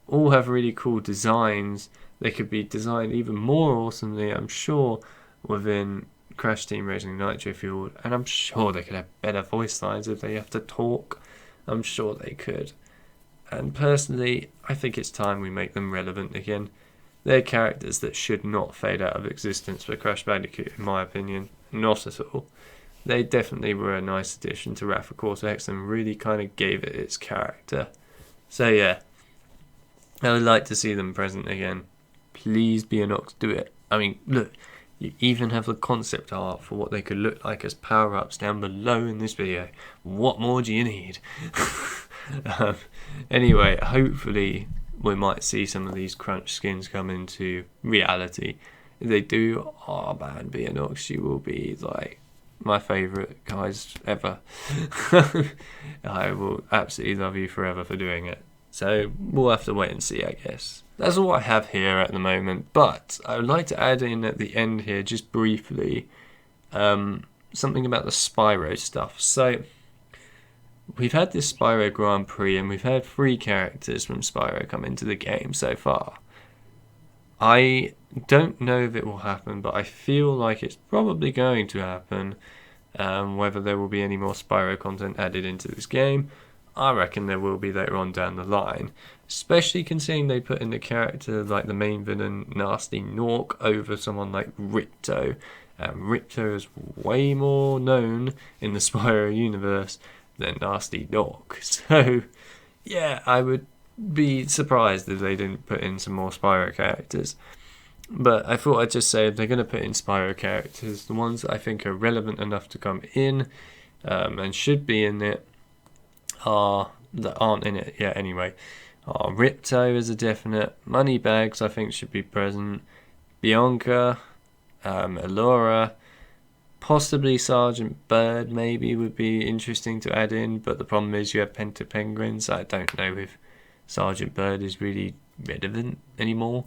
all have really cool designs. They could be designed even more awesomely, I'm sure, within Crash Team Racing Nitro-Fueled, and I'm sure they could have better voice lines if they have to talk. I'm sure they could. And personally, I think it's time we make them relevant again. They're characters that should not fade out of existence for Crash Bandicoot, in my opinion. Not at all. They definitely were a nice addition to Wrath of Cortex and really kind of gave it its character. So yeah, I would like to see them present again. Please, Bearnox, do it. I mean, look, you even have the concept art for what they could look like as power-ups down below in this video. What more do you need? Anyway, hopefully we might see some of these Crunch skins come into reality. If they do, oh man, Bearnox, you will be like my favourite guys ever. I will absolutely love you forever for doing it. So we'll have to wait and see, I guess. That's all I have here at the moment, but I would like to add in at the end here, just briefly, something about the Spyro stuff. So we've had this Spyro Grand Prix, and we've had 3 characters from Spyro come into the game so far. I don't know if it will happen, but I feel like it's probably going to happen. Whether there will be any more Spyro content added into this game, I reckon there will be later on down the line. Especially considering they put in the character like the main villain, Nasty Nork, over someone like Ripto. Ripto is way more known in the Spyro universe than Nasty Nork. So, yeah, I would be surprised if they didn't put in some more Spyro characters. But I thought I'd just say if they're going to put in Spyro characters, the ones that I think are relevant enough to come in and should be in it that aren't in it yet anyway. Ripto is a definite. Moneybags I think should be present. Bianca, Elora, possibly Sergeant Bird maybe would be interesting to add in, but the problem is you have Penta Penguins. I don't know if Sergeant Bird is really relevant anymore.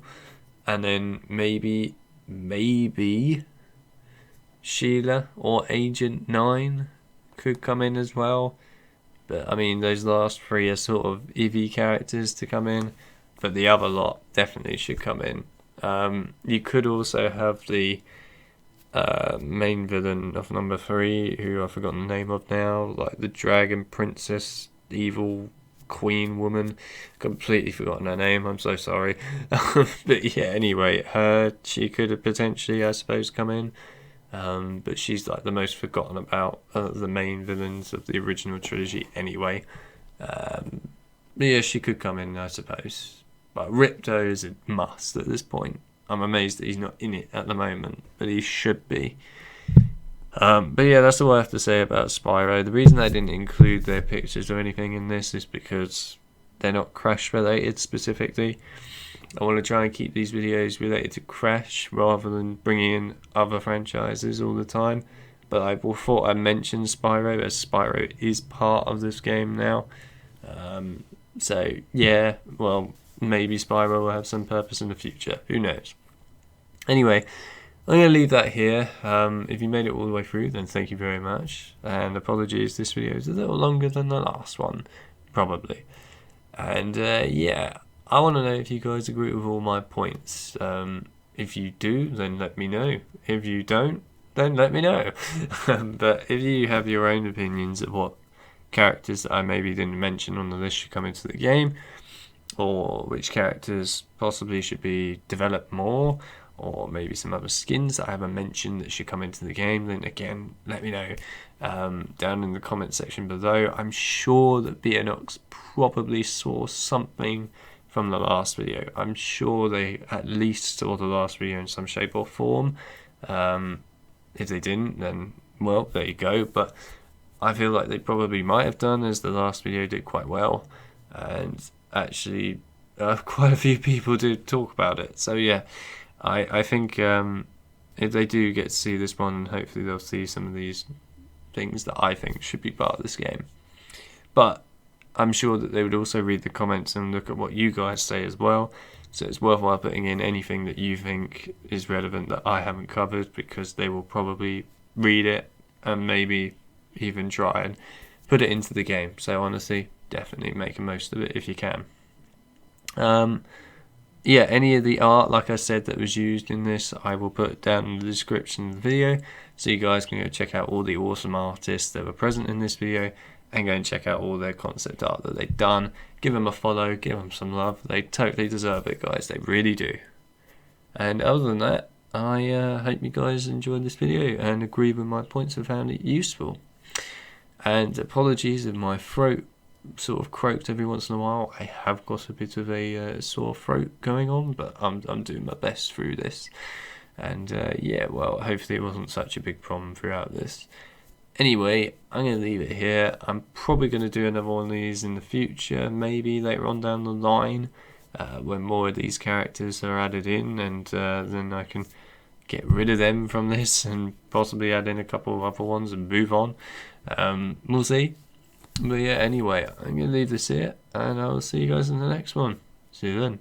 And then maybe Sheila or Agent 9 could come in as well. But I mean, those last 3 are sort of Eevee characters to come in, but the other lot definitely should come in. You could also have the main villain of number 3, who I've forgotten the name of now, like the Dragon Princess, evil queen woman. Completely forgotten her name, I'm so sorry. But yeah, anyway, she could have potentially, I suppose, come in. But she's like the most forgotten about the main villains of the original trilogy anyway. But yeah, she could come in, I suppose. But Ripto is a must at this point. I'm amazed that he's not in it at the moment, but he should be. But yeah, that's all I have to say about Spyro. The reason I didn't include their pictures or anything in this is because they're not Crash related specifically. I want to try and keep these videos related to Crash rather than bringing in other franchises all the time. But I thought I'd mention Spyro, as Spyro is part of this game now. So yeah, well, maybe Spyro will have some purpose in the future. Who knows? Anyway, I'm going to leave that here. If you made it all the way through, then thank you very much. And apologies, this video is a little longer than the last one, probably. And yeah, I want to know if you guys agree with all my points. If you do, then let me know. If you don't, then let me know. But if you have your own opinions of what characters that I maybe didn't mention on the list should come into the game, or which characters possibly should be developed more, or maybe some other skins that I haven't mentioned that should come into the game, then again, let me know down in the comment section below. I'm sure that Bearminator probably saw something from the last video. I'm sure they at least saw the last video in some shape or form. If they didn't, then well, there you go. But I feel like they probably might have done, as the last video did quite well, and actually quite a few people did talk about it. So yeah, I think if they do get to see this one, hopefully they'll see some of these things that I think should be part of this game. But I'm sure that they would also read the comments and look at what you guys say as well. So it's worthwhile putting in anything that you think is relevant that I haven't covered, because they will probably read it and maybe even try and put it into the game. So honestly, definitely make the most of it if you can. Yeah, any of the art, like I said, that was used in this, I will put down in the description of the video, so you guys can go check out all the awesome artists that were present in this video, and go and check out all their concept art that they've done. Give them a follow, give them some love. They totally deserve it, guys. They really do. And other than that, I hope you guys enjoyed this video and agree with my points and found it useful. And apologies if my throat sort of croaked every once in a while. I have got a bit of a sore throat going on, but I'm doing my best through this. And yeah, well, hopefully it wasn't such a big problem throughout this. Anyway, I'm going to leave it here. I'm probably going to do another one of these in the future, maybe later on down the line, when more of these characters are added in, and then I can get rid of them from this and possibly add in a couple of other ones and move on. We'll see. But yeah, anyway, I'm going to leave this here, and I'll see you guys in the next one. See you then.